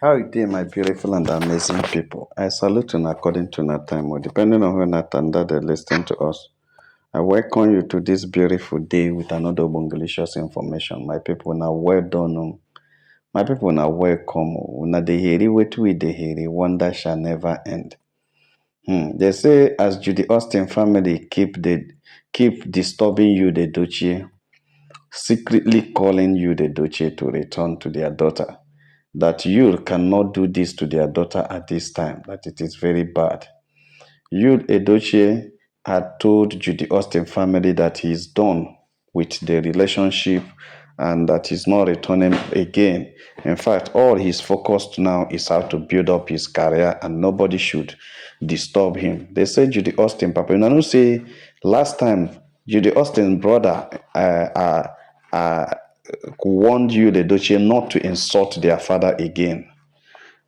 How you dey, my beautiful and amazing people? I salute you according to that time, or depending on when that and that they listen to us. I welcome you to this beautiful day with another bongalicious information. My people, now well done. My people, now welcome. Una dey hear what we dey hear. Wonder shall never end. They say as Judy Austin family keep disturbing you, the Edochie, secretly calling you, the Edochie, to return to their daughter, that you cannot do this to their daughter at this time, that it is very bad. You, Edochie, had told Judy Austin family that he is done with the relationship and that he's not returning again. In fact, all he's focused now is how to build up his career and nobody should disturb him. They say Judy Austin, Papa, you know, say last time Judy Austin brother warned you, the Edochie, not to insult their father again.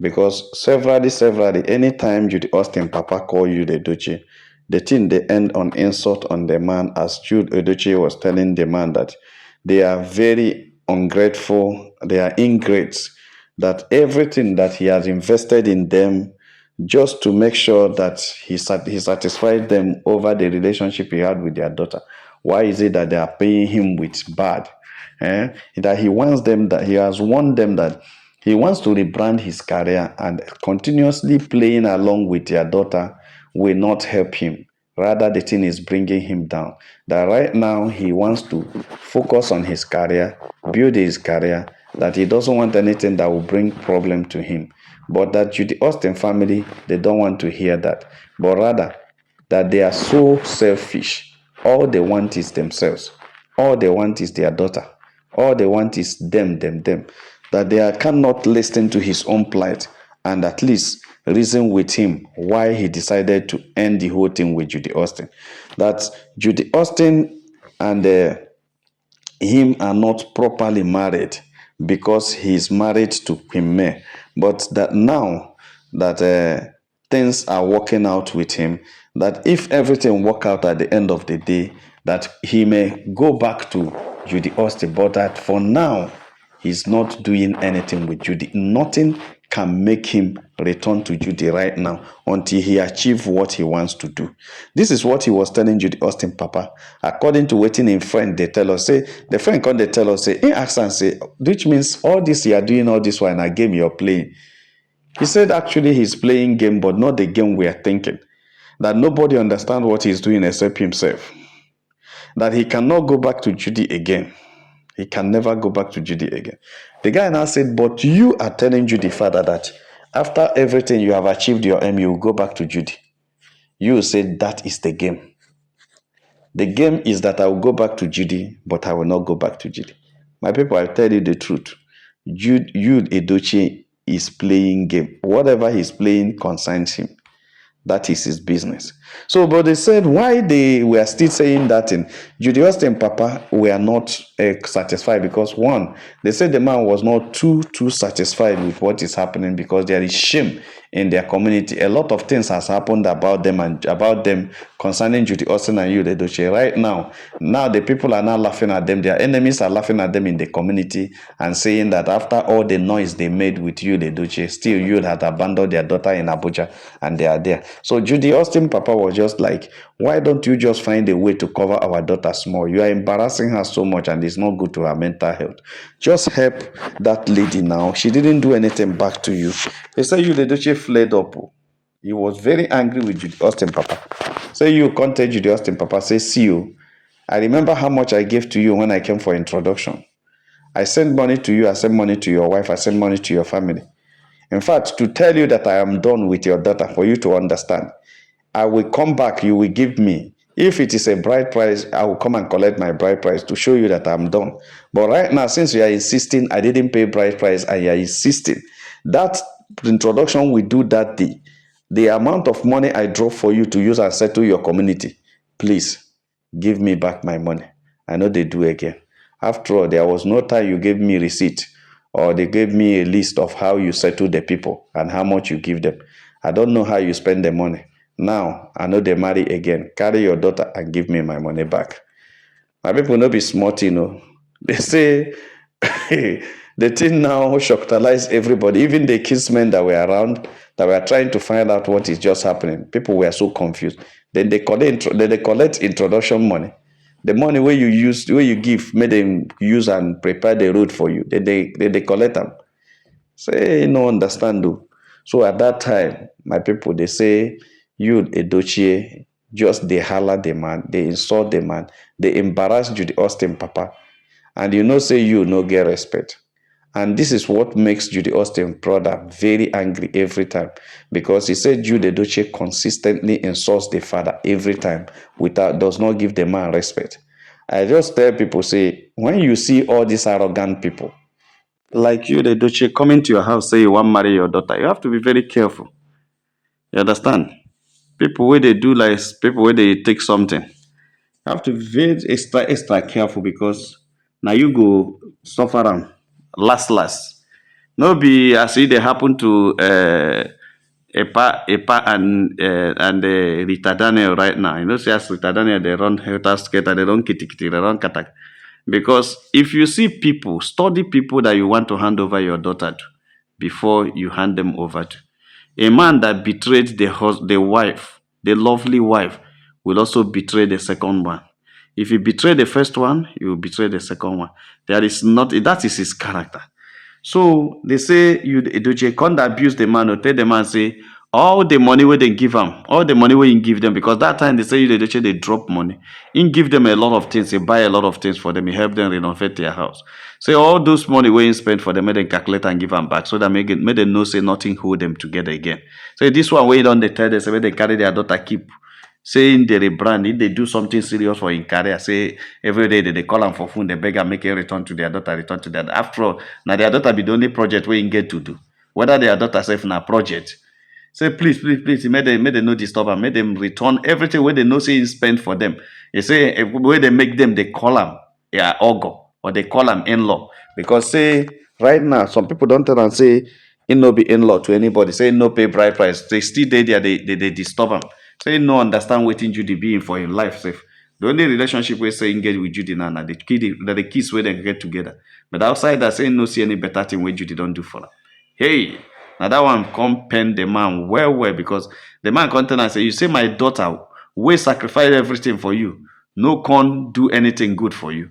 Because severally, anytime Judy Austin Papa call you, the Edochie, the thing they end on insult on the man, as Jude Edochie was telling the man that they are very ungrateful, they are ingrates, that everything that he has invested in them just to make sure that he satisfied them over the relationship he had with their daughter. Why is it that they are paying him with bad? That he wants them, that he has warned them that he wants to rebrand his career, and continuously playing along with their daughter will not help him. Rather, the thing is bringing him down. That right now he wants to focus on his career, build his career, that he doesn't want anything that will bring problem to him. But that Judy Austin family, they don't want to hear that. But rather, that they are so selfish. All they want is themselves. All they want is their daughter. All they want is them. That they cannot listen to his own plight and at least reason with him why he decided to end the whole thing with Judy Austin. That Judy Austin and him are not properly married because he's married to Queen May. But that now that things are working out with him, that if everything work out at the end of the day, that he may go back to Judy Austin, but that for now, he's not doing anything with Judy. Nothing can make him return to Judy right now until he achieves what he wants to do. This is what he was telling Judy Austin Papa. According to waiting in friend, they tell us, say, the friend come, they tell us, say, in accent, say, which means all this you are doing, all this while in a game you're playing. He said actually he's playing game, but not the game we are thinking. That nobody understands what he's doing except himself. That he cannot go back to Judy again. He can never go back to Judy again. The guy now said, but you are telling Judy father that after everything you have achieved your aim, you will go back to Judy. You said that is the game. The game is that I will go back to Judy, but I will not go back to Judy. My people, I tell you the truth. Jude Edochie is playing game. Whatever he's playing concerns him. That is his business. So, but they said why they were still saying that in Judy Austin Papa were not satisfied, because one, they said the man was not too satisfied with what is happening, because there is shame in their community. A lot of things has happened about them and about them concerning Judy Austin and you, the Edochie. Right now the people are now laughing at them. Their enemies are laughing at them in the community and saying that after all the noise they made with you, the Edochie, still you had abandoned their daughter in Abuja and they are there. So Judy Austin Papa was just like, why don't you just find a way to cover our daughter small? You are embarrassing her so much and it's not good to her mental health. Just help that lady now. She didn't do anything back to you. They said you, the Edochie, fled up. He was very angry with Judy Austin Papa. So you contact Judy Austin Papa, say, see you. I remember how much I gave to you when I came for introduction. I sent money to you, I sent money to your wife, I sent money to your family. In fact, to tell you that I am done with your daughter, for you to understand, I will come back, you will give me. If it is a bride price, I will come and collect my bride price to show you that I'm done. But right now, since you are insisting, I didn't pay bride price and you are insisting, that introduction we do that day, the amount of money I drove for you to use and settle your community, please give me back my money. I know they do again. After all, there was no time you gave me receipt or they gave me a list of how you settle the people and how much you give them. I don't know how you spend the money. Now, I know they marry again. Carry your daughter and give me my money back. My people no be smart, you know. They say The thing now shocked everybody, even the kinsmen that were around, that were trying to find out what is just happening. People were so confused. Then they collect introduction money. The money where you use, where you give, make them use and prepare the road for you. They collect them. Say no understand though. So at that time, my people they say you Edochie just they holler the man, they insult the man, they embarrass Judy Austin Papa, and you know say you no get respect. And this is what makes Judy Austin brother very angry every time because he said Jude Edochie consistently insults the father every time without does not give the man respect. I just tell people say when you see all these arrogant people like you, the Edochie, coming to your house say you want to marry your daughter, you have to be very careful. You understand? People where they do like people where they take something, you have to be very extra careful because now you go suffer am last. No be as if they happen to Epa and Rita Daniel right now. You know, see as Rita Daniel they run helter skelter, they run kitty kitty, they run katak. Because if you see people, study people that you want to hand over your daughter to before you hand them over to. A man that betrayed the wife, the lovely wife, will also betray the second one. If he betray the first one, he will betray the second one. There is not that is his character. So they say you Edochie can't abuse the man or tell the man say all the money where they give him, all the money where you give them, because that time they say you Edochie they drop money. You give them a lot of things, you buy a lot of things for them, you help them renovate their house. Say all those money where you spend for them, make them calculate and give them back so that make them know say nothing hold them together again. So this one where you don't they tell them say they carry their daughter keep saying they rebrand, if they do something serious for in career, say every day they call them for phone, they beg and make a return to their daughter, return to their after all. Now their daughter be the only project where you get to do. Whether their daughter self na project. Say please, make them no disturb and make them return everything where they know say is spent for them. You say where they make them, they call them yeah, ogo or they call them in-law. Because say right now, some people don't tell and say in no be in-law to anybody, say no pay bride price. They still there, they disturb them. Say no understand wetin Judy be in for im life sef. The only relationship wey say im get with Judy now na the kiss wey dem get together. But outside that, say no see any better thing wey Judy don do for am. Hey, na that one come pain the man well because the man come tell am say you say my daughter wey sacrifice everything for you no come do anything good for you.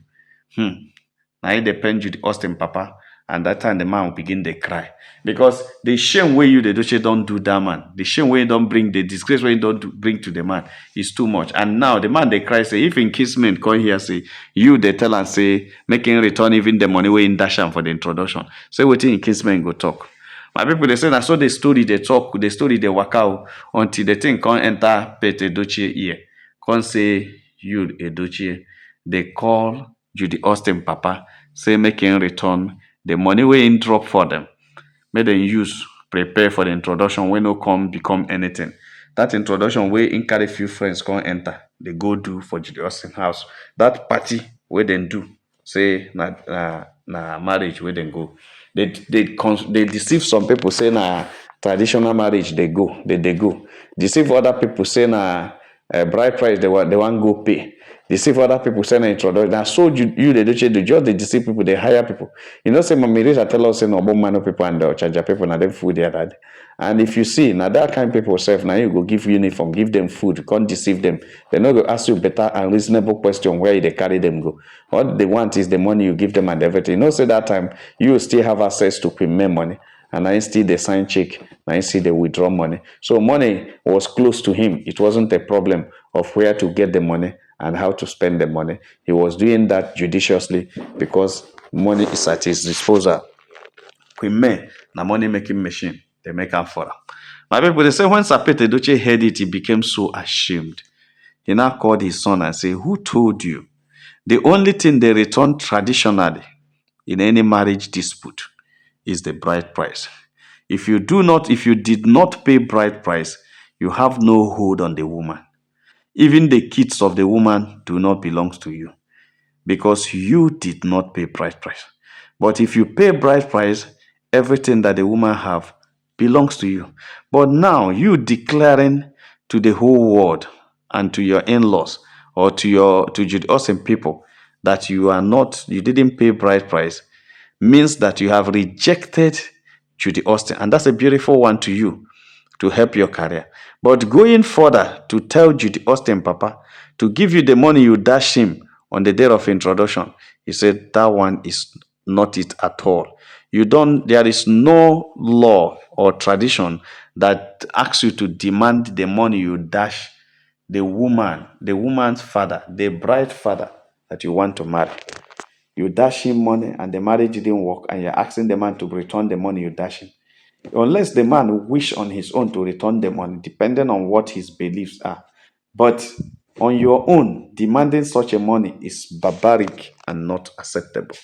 Na it depend Judy Austin papa. And that time the man will begin to cry. Because the shame way you the Edochie don't do that man, the shame way you don't bring, the disgrace way you don't bring to the man is too much. And now the man they cry say, if in Kissman come here say, you they tell and say, making return even the money way in dash am for the introduction. Say what in Kissman go talk. My people they say na so the story they talk, the story they work out until the thing can't enter Pete Edochie ear. Can't say you Edochie. They call Judy Austin papa, say making return the money wey im drop for them, make dem use prepare for the introduction wey no come become anything. That introduction wey im carry few friends come enter, dey go do for Judy Austin house. That party wey dem do, say na marriage wey dem go. They deceive some people say na traditional marriage they go. Deceive other people say na bride price they want go pay. Deceive other people say na introduction. Na so you they just they deceive people, they hire people. You know, say Mama Rita tell us say no man people and they'll charge people na them food there that. And if you see now that kind of people self, now you go give uniform, give them food, can't deceive them. They not go ask you better and reasonable question where they carry them go. What they want is the money you give them and everything. You know, say that time you still have access to payment money. And I still they sign check, I see they withdraw money. So money was close to him. It wasn't a problem of where to get the money and how to spend the money. He was doing that judiciously because money is at his disposal. Queen na money making machine. They make am for am. My people, they say when Sapete Edochie heard it, he became so ashamed. He now called his son and said, who told you? The only thing they return traditionally in any marriage dispute is the bride price. If you did not pay bride price, you have no hold on the woman. Even the kids of the woman do not belong to you because you did not pay bride price. But if you pay bride price, everything that the woman have belongs to you. But now you declaring to the whole world and to your in-laws or to Judy Austin people that you didn't pay bride price, means that you have rejected Judy Austin. And that's a beautiful one to you to help your career. But going further to tell Judy Austin, Papa, to give you the money you dash him on the day of introduction, he said that one is not it at all. You don't, there is no law or tradition that asks you to demand the money you dash the woman's father, the bride father that you want to marry. You dash him money and the marriage didn't work, and you're asking the man to return the money you dash him. Unless the man wish on his own to return the money, depending on what his beliefs are. But on your own, demanding such a money is barbaric and not acceptable.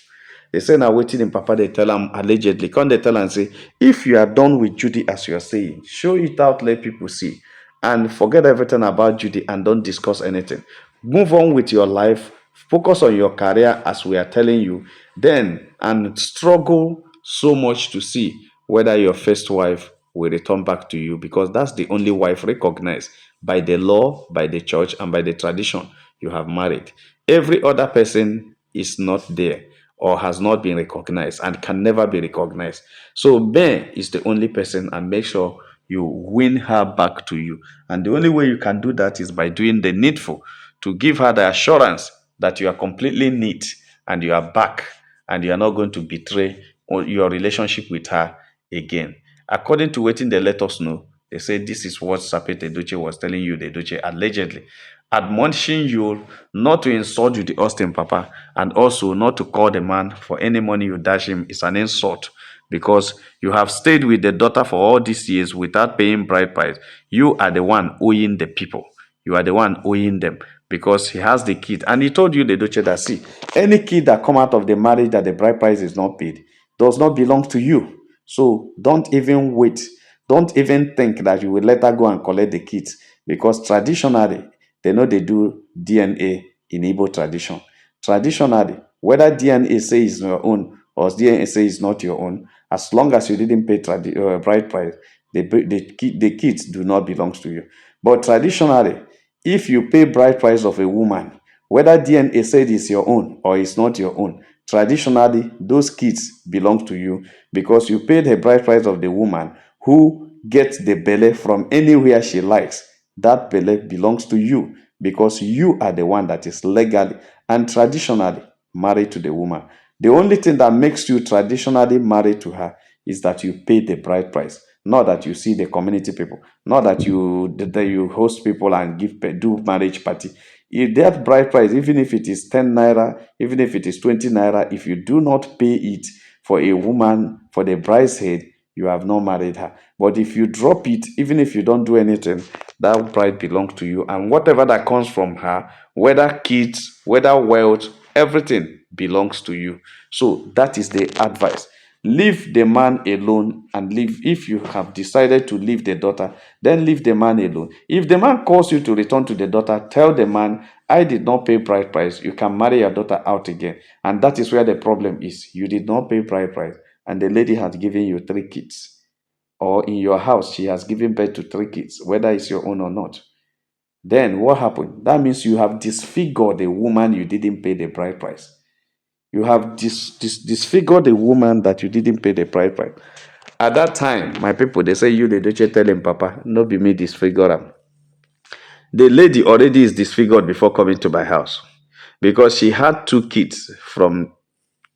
They say now waiting in Papa, they tell him allegedly. Come they tell and say, if you are done with Judy as you are saying, show it out, let people see. And forget everything about Judy and don't discuss anything. Move on with your life, focus on your career as we are telling you, then and struggle so much to see whether your first wife will return back to you, because that's the only wife recognized by the law, by the church, and by the tradition you have married. Every other person is not there or has not been recognized and can never be recognized. So Ben is the only person, and make sure you win her back to you. And the only way you can do that is by doing the needful to give her the assurance that you are completely neat and you are back and you are not going to betray your relationship with her again. According to what they let us know, they say this is what Sapet Edochie was telling you, the Edochie allegedly admonishing you not to insult you, the Austin Papa, and also not to call the man for any money you dash him is an insult, because you have stayed with the daughter for all these years without paying bride price. You are the one owing the people. You are the one owing them, because he has the kid. And he told you, the Edochie, that see, any kid that come out of the marriage that the bride price is not paid does not belong to you. So don't even wait. Don't even think that you will let her go and collect the kids, because traditionally, they know they do DNA in Igbo tradition. Traditionally, whether DNA say is your own or DNA say is not your own, as long as you didn't pay bride price, the kids do not belong to you. But traditionally, if you pay bride price of a woman, whether DNA said is your own or is not your own, traditionally those kids belong to you, because you paid the bride price of the woman who gets the belle from anywhere she likes. That belle belongs to you, because you are the one that is legally and traditionally married to the woman. The only thing that makes you traditionally married to her is that you pay the bride price, not that you see the community people, not that you host people and do marriage party. If that bride price, even if it is 10 naira, even if it is 20 naira, if you do not pay it for a woman, for the bride's head, you have not married her. But if you drop it, even if you don't do anything, that bride belongs to you. And whatever that comes from her, whether kids, whether wealth, everything belongs to you. So that is the advice. Leave the man alone and leave. If you have decided to leave the daughter, then leave the man alone. If the man calls you to return to the daughter, tell the man, I did not pay bride price. You can marry your daughter out again. And that is where the problem is. You did not pay bride price, and the lady has given you 3 kids. Or in your house, she has given birth to 3 kids, whether it's your own or not. Then what happened? That means you have disfigured the woman you didn't pay the bride price. You have disfigured the woman that you didn't pay the bride price. At that time, my people, they say you, the Edochie, tell him, Papa, no be me disfigure am. The lady already is disfigured before coming to my house, because she had 2 kids from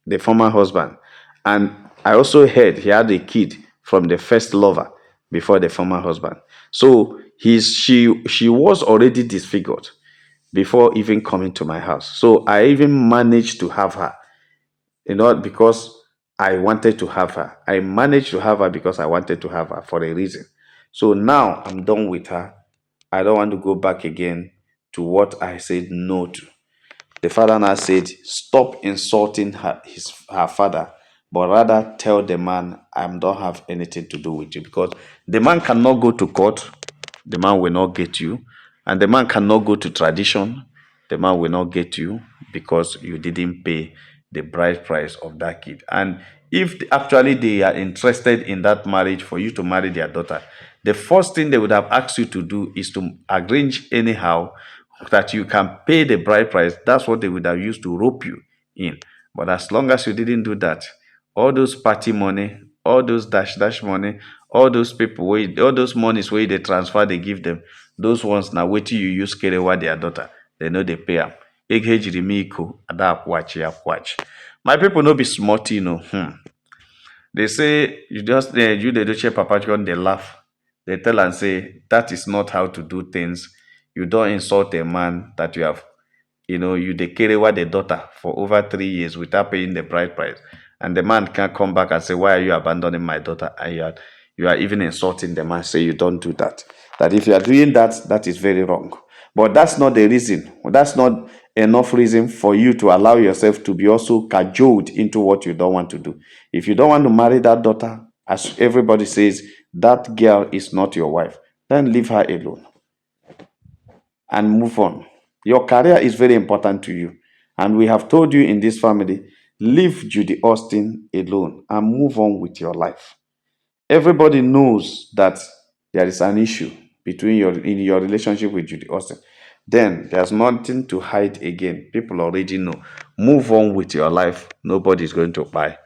the former husband. And I also heard he had a kid from the first lover before the former husband. So she was already disfigured before even coming to my house. So I even managed to have her, because I wanted to have her. I managed to have her because I wanted to have her for a reason. So now I'm done with her. I don't want to go back again to what I said no to. The father now said, stop insulting her father, but rather tell the man, I don't have anything to do with you. Because the man cannot go to court, the man will not get you. And the man cannot go to tradition, the man will not get you, because you didn't pay the bride price of that kid. And if actually they are interested in that marriage for you to marry their daughter, the first thing they would have asked you to do is to arrange anyhow that you can pay the bride price. That's what they would have used to rope you in. But as long as you didn't do that, all those party money, all those dash dash money, all those people all those monies where they transfer, they give them. Those ones now wait till you use kerewa their daughter. They know they pay them. Egejiri mi iko, ada akwachi akwachi. My people no be smart, you know. They say you just you the Edochie Papa John, they laugh. They tell and say that is not how to do things. You don't insult a man that you have, you dey carry what the daughter for over 3 years without paying the bride price. And the man can't come back and say, why are you abandoning my daughter? And you are even insulting the man, say you don't do that. That if you are doing that, that is very wrong. But that's not the reason. That's not enough reason for you to allow yourself to be also cajoled into what you don't want to do. If you don't want to marry that daughter, as everybody says, that girl is not your wife, then leave her alone and move on. Your career is very important to you. And we have told you in this family, leave Judy Austin alone and move on with your life. Everybody knows that there is an issue in your relationship with Judy Austin. Then there's nothing to hide again. People already know. Move on with your life. Nobody's going to buy.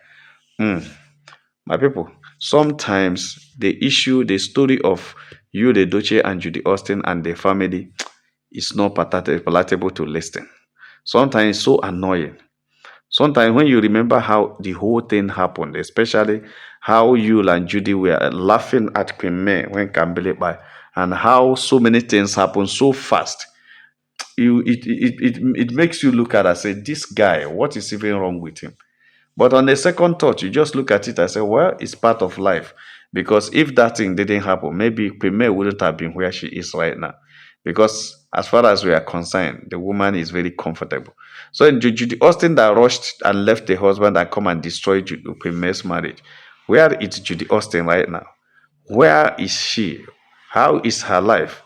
My people, sometimes the story of you, the Edochie and Judy Austin and the family is not palatable to listen. Sometimes it's so annoying. Sometimes when you remember how the whole thing happened, especially how you and Judy were laughing at Queen May when Kambele by, and how so many things happened so fast, it makes you look at and say, this guy, what is even wrong with him? But on the second thought, you just look at it and say, well, it's part of life. Because if that thing didn't happen, maybe Kwame wouldn't have been where she is right now. Because as far as we are concerned, the woman is very comfortable. So in Judy Austin that rushed and left the husband and come and destroy Kwame's marriage, where is Judy Austin right now? Where is she? How is her life?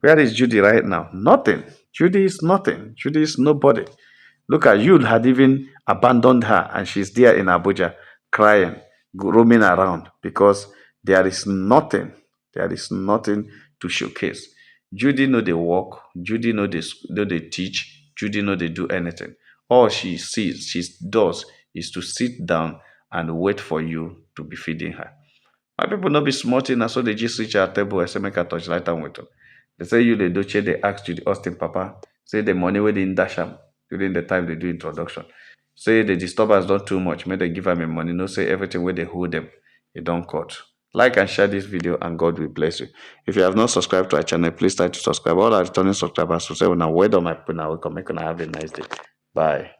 Where is Judy right now? Nothing. Judy is nothing. Judy is nobody. Look at you had even abandoned her and she's there in Abuja crying, roaming around because there is nothing. There is nothing to showcase. Judy know they work. Judy know they teach. Judy know they do anything. All she does is to sit down and wait for you to be feeding her. My people not be smarting, and so they just reach our table and say, make a touch light and with them. They say you the Doche, they ask you the Austin Papa, say the money where they in dash am during the time they do introduction. Say the disturbance not too much, may they give them a money, no say everything where they hold them, you don't cut. Like and share this video and God will bless you. If you have not subscribed to our channel, please try to subscribe. All our returning subscribers will say, when I wait on my put now, we can make have a nice day. Bye.